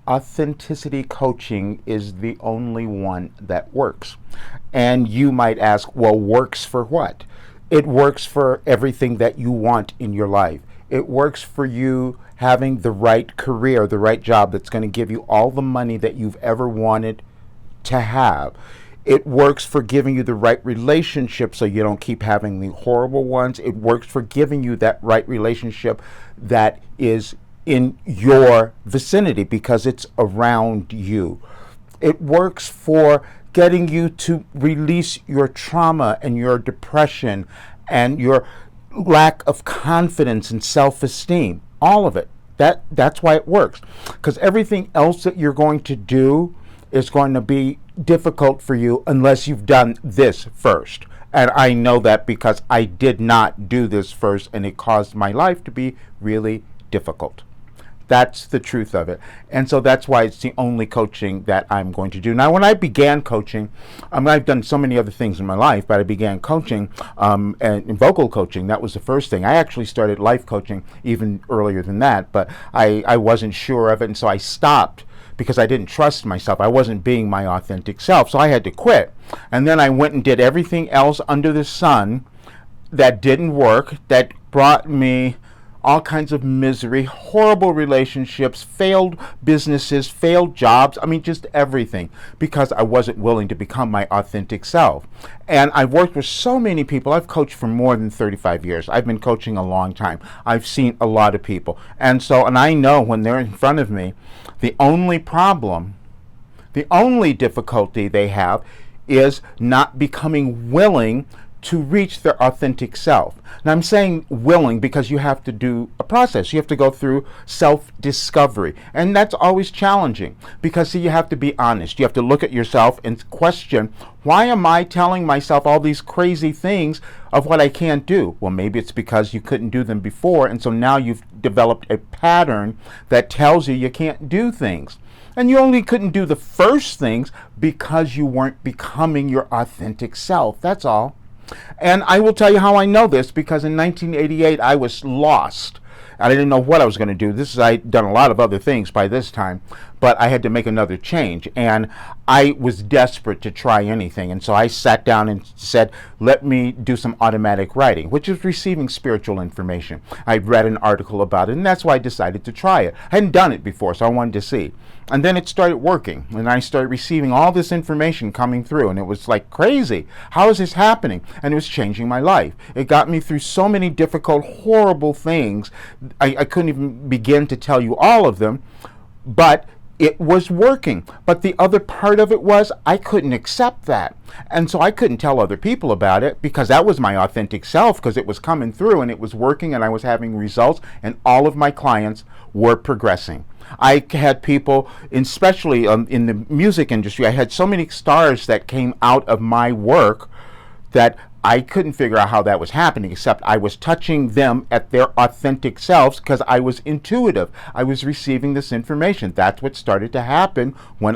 authenticity coaching is the only one that works. And you might ask, well, works for what? It works for everything that you want in your life. It works for you having the right career, the right job that's going to give you all the money that you've ever wanted to have. It works for giving you the right relationship so you don't keep having the horrible ones. It works for giving you that right relationship that is in your vicinity because it's around you. It works for getting you to release your trauma and your depression and your lack of confidence and self-esteem. All of it. That's why it works. Because everything else that you're going to do is going to be difficult for you unless you've done this first. And I know that because I did not do this first, and it caused my life to be really difficult. That's the truth of it. And so that's why it's the only coaching that I'm going to do. Now, when I began coaching, I've done so many other things in my life, but I began coaching and vocal coaching. That was the first thing. I actually started life coaching even earlier than that, but I wasn't sure of it, and so I stopped because I didn't trust myself. I wasn't being my authentic self, so I had to quit. And then I went and did everything else under the sun that didn't work, that brought me all kinds of misery, horrible relationships, failed businesses, failed jobs. I mean, just everything, because I wasn't willing to become my authentic self. And I've worked with so many people. I've coached for more than 35 years. I've been coaching a long time. I've seen a lot of people. And I know when they're in front of me, the only problem, the only difficulty they have is not becoming willing to reach their authentic self. Now, I'm saying willing because you have to do a process. You have to go through self-discovery. And that's always challenging because, see, you have to be honest. You have to look at yourself and question, why am I telling myself all these crazy things of what I can't do? Well, maybe it's because you couldn't do them before, and so now you've developed a pattern that tells you can't do things. And you only couldn't do the first things because you weren't becoming your authentic self. That's all. And I will tell you how I know this, because in 1988 I was lost. I didn't know what I was going to do. I'd done a lot of other things by this time, but I had to make another change. And I was desperate to try anything. And so I sat down and said, let me do some automatic writing, which is receiving spiritual information. I read an article about it, and that's why I decided to try it. I hadn't done it before, so I wanted to see. And then it started working, and I started receiving all this information coming through, and it was like crazy. How is this happening? And it was changing my life. It got me through so many difficult, horrible things. I couldn't even begin to tell you all of them, but it was working. But the other part of it was I couldn't accept that. And so I couldn't tell other people about it because that was my authentic self, because it was coming through and it was working and I was having results, and all of my clients were progressing. I had people, especially in the music industry, I had so many stars that came out of my work that I couldn't figure out how that was happening, except I was touching them at their authentic selves because I was intuitive. I was receiving this information. That's what started to happen in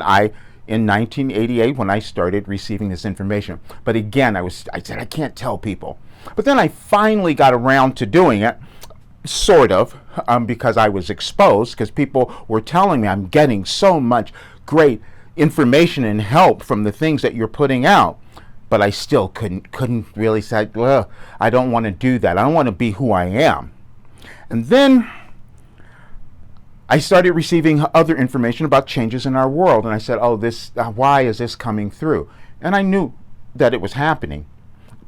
1988, when I started receiving this information. But again, I said, I can't tell people. But then I finally got around to doing it, sort of, because I was exposed, because people were telling me I'm getting so much great information and help from the things that you're putting out. But I still couldn't really say, well, I don't want to do that. I don't want to be who I am. And then I started receiving other information about changes in our world. And I said, why is this coming through? And I knew that it was happening.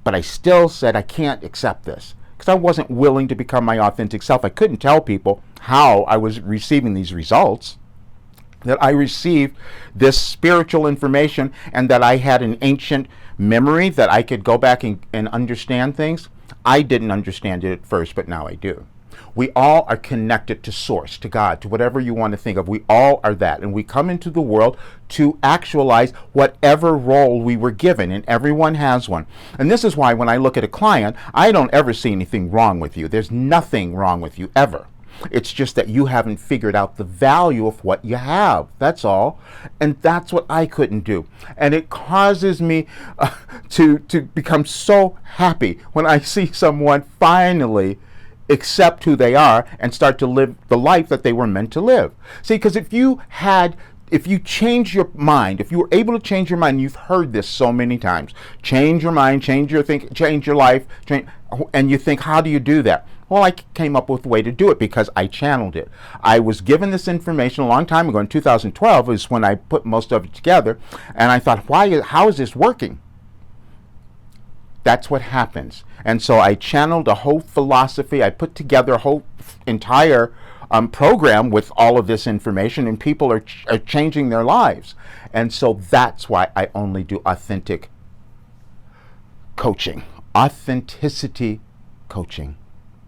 But I still said, I can't accept this, because I wasn't willing to become my authentic self. I couldn't tell people how I was receiving these results, that I received this spiritual information, and that I had an ancient memory that I could go back and understand things. I didn't understand it at first, but now I do. We all are connected to Source, to God, to whatever you want to think of. We all are that. And we come into the world to actualize whatever role we were given, and everyone has one. And this is why when I look at a client, I don't ever see anything wrong with you. There's nothing wrong with you, ever. It's just that you haven't figured out the value of what you have. That's all. And that's what I couldn't do. And it causes me to become so happy when I see someone finally accept who they are and start to live the life that they were meant to live. See, because if you change your mind, if you were able to change your mind, you've heard this so many times, change your mind, change your change your life, and you think, how do you do that? Well, I came up with a way to do it because I channeled it. I was given this information a long time ago. In 2012 is when I put most of it together, and I thought, how is this working? That's what happens. And so I channeled a whole philosophy. I put together a whole entire program with all of this information, and people are changing their lives. And so that's why I only do authentic coaching, authenticity coaching.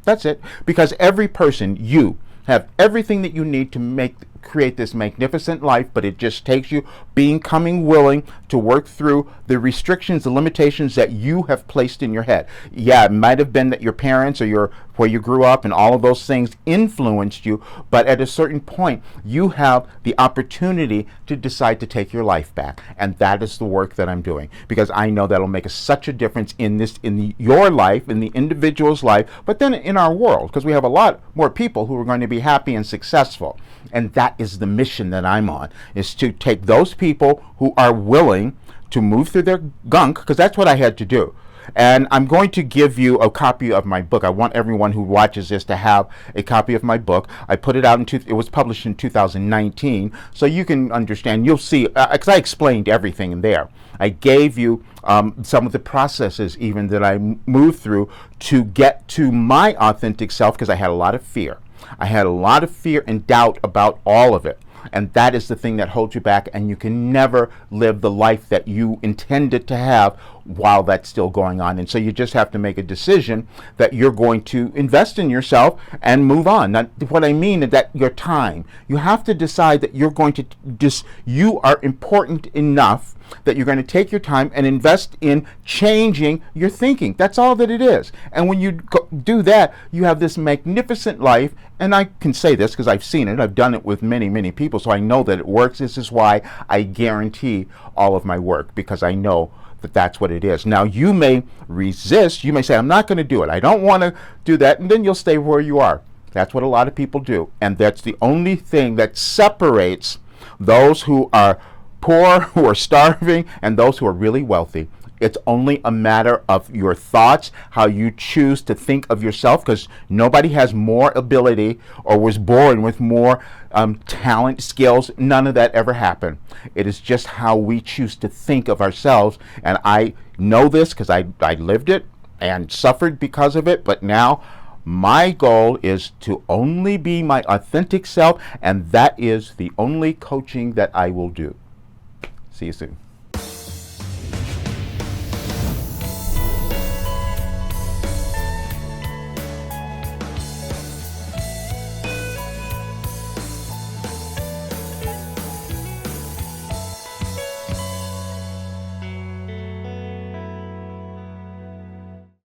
That's it. Because every person, you have everything that you need to create this magnificent life, but it just takes you becoming willing to work through the restrictions, the limitations that you have placed in your head. Yeah, it might have been that your parents or where you grew up and all of those things influenced you, but at a certain point, you have the opportunity to decide to take your life back. And that is the work that I'm doing, because I know that'll make such a difference in your life, in the individual's life, but then in our world, because we have a lot more people who are going to be happy and successful. And that is the mission that I'm on, is to take those people who are willing to move through their gunk, because that's what I had to do. And I'm going to give you a copy of my book. I want everyone who watches this to have a copy of my book. I put it out it was published in 2019, so you can understand. You'll see, because I explained everything in there. I gave you some of the processes even that I moved through to get to my authentic self, because I had a lot of fear. I had a lot of fear and doubt about all of it. And that is the thing that holds you back, and you can never live the life that you intended to have while that's still going on. And so you just have to make a decision that you're going to invest in yourself and move on. Now, what I mean is that your time, you have to decide that you're going to you are important enough that you're going to take your time and invest in changing your thinking. That's all that it is. And when you do that, you have this magnificent life. And I can say this because I've seen it. I've done it with many, many people, so I know that it works. This is why I guarantee all of my work, because I know that that's what it is. Now, you may resist. You may say, I'm not going to do it. I don't want to do that. And then you'll stay where you are. That's what a lot of people do. And that's the only thing that separates those who are poor, who are starving, and those who are really wealthy. It's only a matter of your thoughts, how you choose to think of yourself, because nobody has more ability or was born with more talent, skills. None of that ever happened. It is just how we choose to think of ourselves. And I know this because I lived it and suffered because of it. But now my goal is to only be my authentic self, and that is the only coaching that I will do. See you soon.